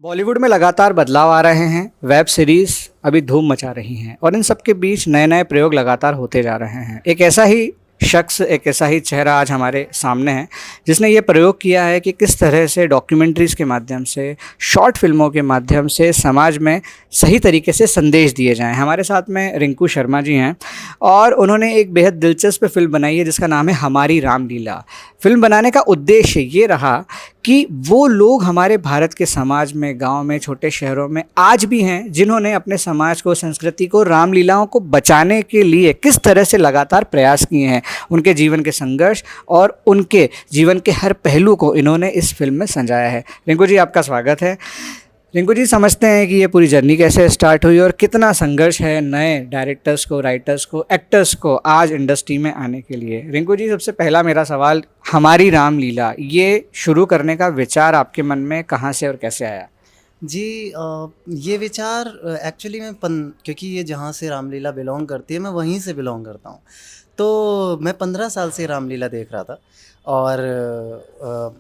बॉलीवुड में लगातार बदलाव आ रहे हैं। वेब सीरीज अभी धूम मचा रही हैं और इन सब के बीच नए नए प्रयोग लगातार होते जा रहे हैं। एक ऐसा ही शख्स, एक ऐसा ही चेहरा आज हमारे सामने है जिसने ये प्रयोग किया है कि किस तरह से डॉक्यूमेंट्रीज के माध्यम से, शॉर्ट फिल्मों के माध्यम से समाज में सही तरीके से संदेश दिए जाएं। हमारे साथ में रिंकू शर्मा जी हैं और उन्होंने एक बेहद दिलचस्प फिल्म बनाई है जिसका नाम है हमारी रामलीला। फिल्म बनाने का उद्देश्य ये रहा कि वो लोग हमारे भारत के समाज में, गांव में, छोटे शहरों में आज भी हैं जिन्होंने अपने समाज को, संस्कृति को, रामलीलाओं को बचाने के लिए किस तरह से लगातार प्रयास किए हैं। उनके जीवन के संघर्ष और उनके जीवन के हर पहलू को इन्होंने इस फिल्म में संजाया है। रिंकू जी, आपका स्वागत है। रिंकू जी, समझते हैं कि ये पूरी जर्नी कैसे स्टार्ट हुई और कितना संघर्ष है नए डायरेक्टर्स को, राइटर्स को, एक्टर्स को आज इंडस्ट्री में आने के लिए। रिंकू जी, सबसे पहला मेरा सवाल, हमारी रामलीला ये शुरू करने का विचार आपके मन में कहाँ से और कैसे आया? जी ये विचार एक्चुअली क्योंकि ये जहाँ से रामलीला बिलोंग करती है मैं वहीं से बिलोंग करता हूँ। तो मैं 15 साल से रामलीला देख रहा था और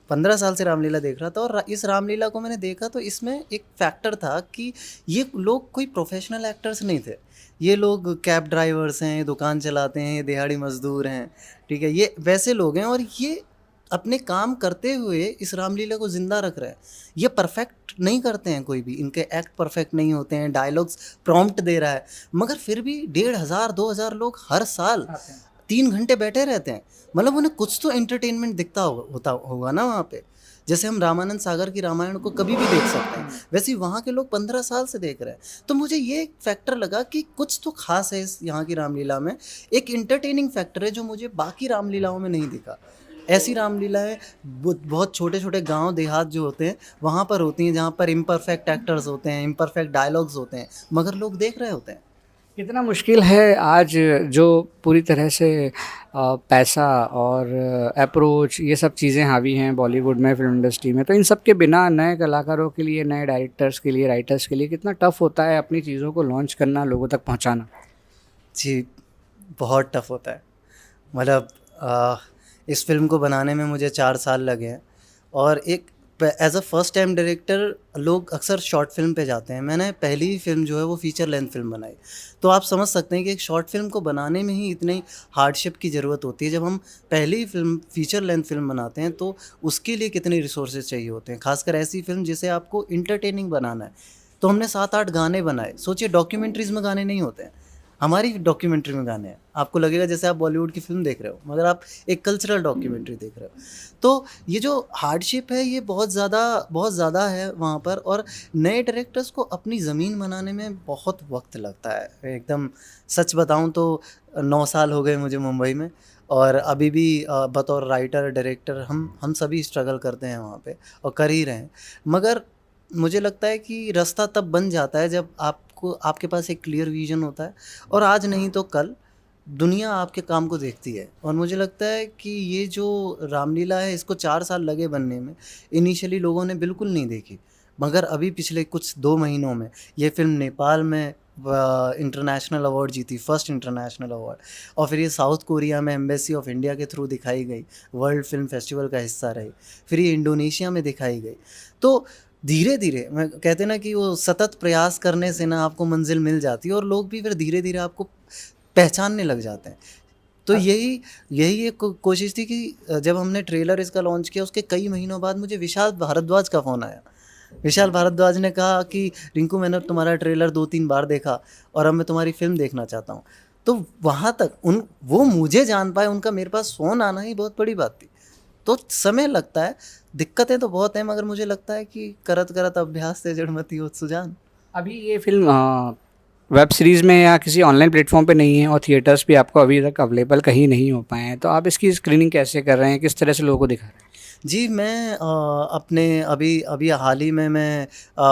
15 साल से रामलीला देख रहा था और इस रामलीला को मैंने देखा तो इसमें एक फैक्टर था कि ये लोग कोई प्रोफेशनल एक्टर्स नहीं थे। ये लोग कैब ड्राइवर्स हैं, दुकान चलाते हैं, ये दिहाड़ी मजदूर हैं, ठीक है, ये वैसे लोग हैं और ये अपने काम करते हुए इस रामलीला को ज़िंदा रख रहे हैं। ये परफेक्ट नहीं करते हैं, कोई भी इनके एक्ट परफेक्ट नहीं होते हैं, डायलॉग्स प्रॉम्प्ट दे रहा है, मगर फिर भी 1500 2000 लोग हर साल आते हैं। 3 घंटे बैठे रहते हैं। मतलब उन्हें कुछ तो एंटरटेनमेंट दिखता होगा ना वहाँ पे। जैसे हम रामानंद सागर की रामायण को कभी भी देख सकते हैं, वैसे ही वहाँ के लोग 15 साल से देख रहे हैं। तो मुझे ये एक फैक्टर लगा कि कुछ तो खास है इस यहाँ की रामलीला में, एक एंटरटेनिंग फैक्टर है जो मुझे बाकी रामलीलाओं में नहीं दिखा। ऐसी रामलीलाएँ बहुत छोटे-छोटे गाँव देहात जो होते हैं, वहाँ पर होती हैं, जहाँ पर इम्परफेक्ट एक्टर्स होते हैं, इम्परफेक्ट डायलॉग्स होते हैं, मगर लोग देख रहे होते हैं। कितना मुश्किल है आज जो पूरी तरह से पैसा और अप्रोच, ये सब चीज़ें हावी हैं बॉलीवुड में, फिल्म इंडस्ट्री में। तो इन सब के बिना नए कलाकारों के लिए, नए डायरेक्टर्स के लिए, राइटर्स के लिए कितना टफ़ होता है अपनी चीज़ों को लॉन्च करना, लोगों तक पहुंचाना। जी, बहुत टफ होता है। मतलब इस फ़िल्म को बनाने में मुझे 4 साल लगे हैं और एक as a first time director लोग अक्सर शॉर्ट फ़िल्म पे जाते हैं। मैंने पहली ही फ़िल्म जो है वो फ़ीचर लेंथ फ़िल्म बनाई। तो आप समझ सकते हैं कि एक शॉर्ट फ़िल्म को बनाने में ही इतनी हार्डशिप की ज़रूरत होती है। जब हम पहली फ़िल्म फ़ीचर लेंथ फ़िल्म बनाते हैं तो उसके लिए कितने रिसोर्सेज़ चाहिए होते हैं। ख़ासकर ऐसी फ़िल्म जिसे आपको एंटरटेनिंग बनाना है। तो हमने 7-8 गाने बनाए। सोचिए, डॉक्यूमेंट्रीज़ में गाने नहीं होते हैं। हमारी डॉक्यूमेंट्री में गाने हैं। आपको लगेगा जैसे आप बॉलीवुड की फ़िल्म देख रहे हो, मगर आप एक कल्चरल डॉक्यूमेंट्री देख रहे हो। तो ये जो हार्डशिप है ये बहुत ज़्यादा है वहाँ पर, और नए डायरेक्टर्स को अपनी ज़मीन बनाने में बहुत वक़्त लगता है। एकदम सच बताऊँ तो 9 साल हो गए मुझे मुंबई में, और अभी भी बतौर राइटर, डायरेक्टर हम सभी स्ट्रगल करते हैं वहाँ पे और कर ही रहे हैं। मगर मुझे लगता है कि रास्ता तब बन जाता है जब आपके पास एक क्लियर विज़न होता है, और आज नहीं तो कल दुनिया आपके काम को देखती है। और मुझे लगता है कि ये जो रामलीला है इसको 4 साल लगे बनने में। इनिशियली लोगों ने बिल्कुल नहीं देखी, मगर अभी पिछले कुछ 2 महीनों में ये फ़िल्म नेपाल में इंटरनेशनल अवार्ड जीती, फर्स्ट इंटरनेशनल अवार्ड, और फिर ये साउथ कोरिया में एम्बेसी ऑफ इंडिया के थ्रू दिखाई गई, वर्ल्ड फ़िल्म फेस्टिवल का हिस्सा रही, फिर ये इंडोनेशिया में दिखाई गई। तो धीरे-धीरे, मैं कहते हैं ना कि वो सतत प्रयास करने से ना आपको मंज़िल मिल जाती है और लोग भी फिर धीरे-धीरे आपको पहचानने लग जाते हैं। तो यही यही एक कोशिश थी कि जब हमने ट्रेलर इसका लॉन्च किया उसके कई महीनों बाद मुझे विशाल भारद्वाज का फ़ोन आया। विशाल भारद्वाज ने कहा कि रिंकू, मैंने तुम्हारा ट्रेलर 2-3 बार देखा और अब मैं तुम्हारी फ़िल्म देखना चाहता हूँ। तो वहाँ तक वो मुझे जान पाए, उनका मेरे पास फ़ोन आना ही बहुत बड़ी बात थी। तो समय लगता है, दिक्कतें तो बहुत हैं, मगर मुझे लगता है कि करत करत अभ्यास से जड़मति होत सुजान। अभी ये फिल्म वेब सीरीज़ में या किसी ऑनलाइन प्लेटफॉर्म पे नहीं है और थिएटर्स भी आपको अभी तक अवेलेबल कहीं नहीं हो पाए हैं, तो आप इसकी स्क्रीनिंग कैसे कर रहे हैं, किस तरह से लोगों को दिखा रहे हैं? जी, मैं अपने अभी अभी हाल ही में मैं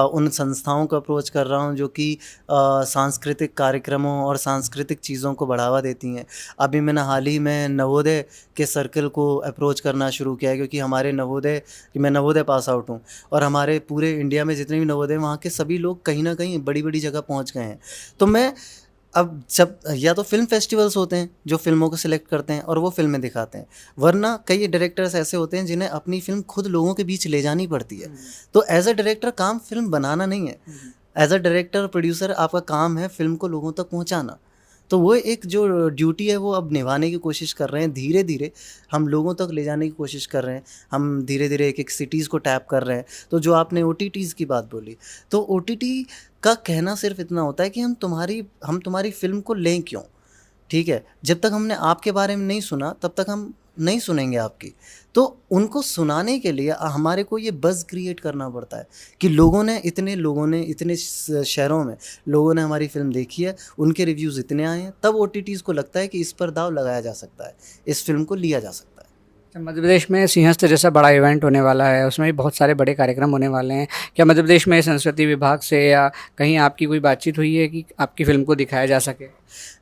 उन संस्थाओं को अप्रोच कर रहा हूँ जो कि सांस्कृतिक कार्यक्रमों और सांस्कृतिक चीज़ों को बढ़ावा देती हैं। अभी मैंने हाल ही में नवोदय के सर्कल को अप्रोच करना शुरू किया है, क्योंकि हमारे मैं नवोदय पास आउट हूँ, और हमारे पूरे इंडिया में जितने भी नवोदय, वहाँ के सभी लोग कहीं न कहीं बड़ी-बड़ी जगह पहुँच गए हैं। तो मैं अब जब या तो फिल्म फेस्टिवल्स होते हैं जो फिल्मों को सिलेक्ट करते हैं और वो फिल्में दिखाते हैं, वरना कई डायरेक्टर्स ऐसे होते हैं जिन्हें अपनी फिल्म खुद लोगों के बीच ले जानी पड़ती है। तो एज अ डायरेक्टर काम फिल्म बनाना नहीं है, एज अ डायरेक्टर प्रोड्यूसर आपका काम है फिल्म को लोगों तक पहुंचाना। तो वो एक जो ड्यूटी है वो अब निभाने की कोशिश कर रहे हैं। धीरे धीरे हम लोगों तक ले जाने की कोशिश कर रहे हैं, हम धीरे धीरे एक एक सिटीज़ को टैप कर रहे हैं। तो जो आपने OTTs की बात बोली, तो OTT का कहना सिर्फ इतना होता है कि हम तुम्हारी फिल्म को लें क्यों, ठीक है। जब तक हमने आपके बारे में नहीं सुना तब तक हम नहीं सुनेंगे आपकी। तो उनको सुनाने के लिए हमारे को ये बज़ क्रिएट करना पड़ता है कि इतने शहरों में लोगों ने हमारी फिल्म देखी है, उनके रिव्यूज़ इतने आए हैं, तब OTTs को लगता है कि इस पर दाव लगाया जा सकता है, इस फिल्म को लिया जा सकता है। मध्य प्रदेश में सिंहस्थ जैसा बड़ा इवेंट होने वाला है, उसमें भी बहुत सारे बड़े कार्यक्रम होने वाले हैं। क्या मध्य प्रदेश में संस्कृति विभाग से या कहीं आपकी कोई बातचीत हुई है कि आपकी फ़िल्म को दिखाया जा सके?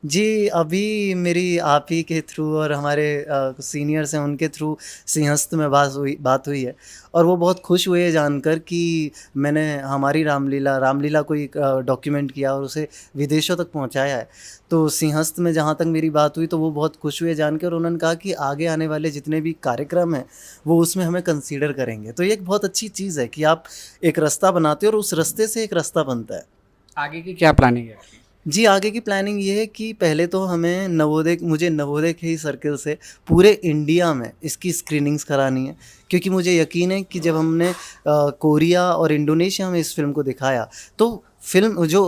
जी, अभी मेरी आप ही के थ्रू और हमारे सीनियर्स हैं उनके थ्रू सिंहस्थ में बात हुई है, और वो बहुत खुश हुए जानकर कि मैंने हमारी रामलीला को एक डॉक्यूमेंट किया और उसे विदेशों तक पहुंचाया है। तो सिंहस्थ में जहाँ तक मेरी बात हुई तो वो बहुत खुश हुए जानकर, और उन्होंने कहा कि आगे आने वाले जितने भी कार्यक्रम हैं वो उसमें हमें कंसीडर करेंगे। तो ये एक बहुत अच्छी चीज़ है कि आप एक रास्ता बनाते हो और उस रास्ते से एक रास्ता बनता है। आगे की क्या प्लानिंग है? जी, आगे की प्लानिंग ये है कि पहले तो हमें मुझे नवोदय के ही सर्कल से पूरे इंडिया में इसकी स्क्रीनिंग्स करानी है, क्योंकि मुझे यकीन है कि जब हमने कोरिया और इंडोनेशिया में इस फिल्म को दिखाया तो फिल्म जो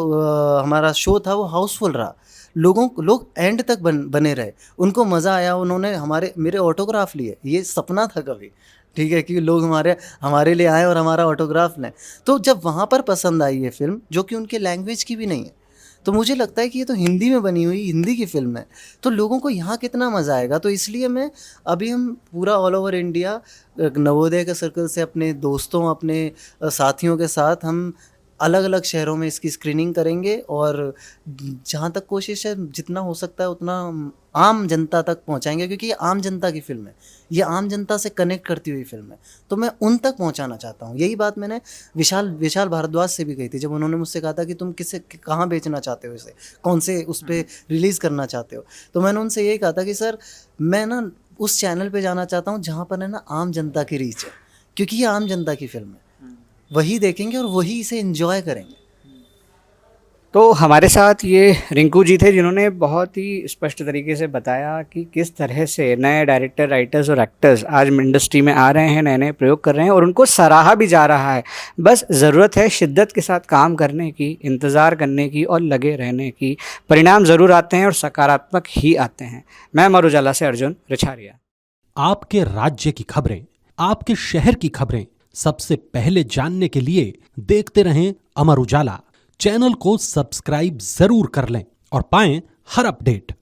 हमारा शो था वो हाउसफुल रहा। लोग एंड तक बने रहे, उनको मज़ा आया, उन्होंने मेरे ऑटोग्राफ लिए। ये सपना था कभी, ठीक है, कि लोग हमारे लिए आए और हमारा ऑटोग्राफ लें। तो जब वहाँ पर पसंद आई ये फिल्म, जो कि उनके लैंग्वेज की भी नहीं है, तो मुझे लगता है कि ये तो हिंदी में बनी हुई हिंदी की फ़िल्म है, तो लोगों को यहाँ कितना मज़ा आएगा। तो इसलिए हम पूरा ऑल ओवर इंडिया नवोदय के सर्कल से अपने दोस्तों, अपने साथियों के साथ हम अलग अलग शहरों में इसकी स्क्रीनिंग करेंगे, और जहाँ तक कोशिश है जितना हो सकता है उतना आम जनता तक पहुँचाएंगे, क्योंकि ये आम जनता की फ़िल्म है, ये आम जनता से कनेक्ट करती हुई फिल्म है। तो मैं उन तक पहुंचाना चाहता हूँ। यही बात मैंने विशाल भारद्वाज से भी कही थी, जब उन्होंने मुझसे कहा था कि तुम कहाँ बेचना चाहते हो, इसे कौन से उस पर रिलीज़ करना चाहते हो। तो मैंने उनसे यही कहा था कि सर मैं ना उस चैनल पे जाना चाहता हूँ जहाँ पर है ना आम जनता की रीच है, क्योंकि ये आम जनता की फिल्म है, वही देखेंगे और वही इसे एंजॉय करेंगे। तो हमारे साथ ये रिंकू जी थे, जिन्होंने बहुत ही स्पष्ट तरीके से बताया कि किस तरह से नए डायरेक्टर, राइटर्स और एक्टर्स आज इंडस्ट्री में आ रहे हैं, नए नए प्रयोग कर रहे हैं, और उनको सराहा भी जा रहा है। बस ज़रूरत है शिद्दत के साथ काम करने की, इंतज़ार करने की और लगे रहने की। परिणाम ज़रूर आते हैं और सकारात्मक ही आते हैं। मैं अमर उजाला से अर्जुन रिछारिया। आपके राज्य की खबरें, आपके शहर की खबरें सबसे पहले जानने के लिए देखते रहें अमर उजाला। चैनल को सब्सक्राइब जरूर कर लें और पाएं हर अपडेट।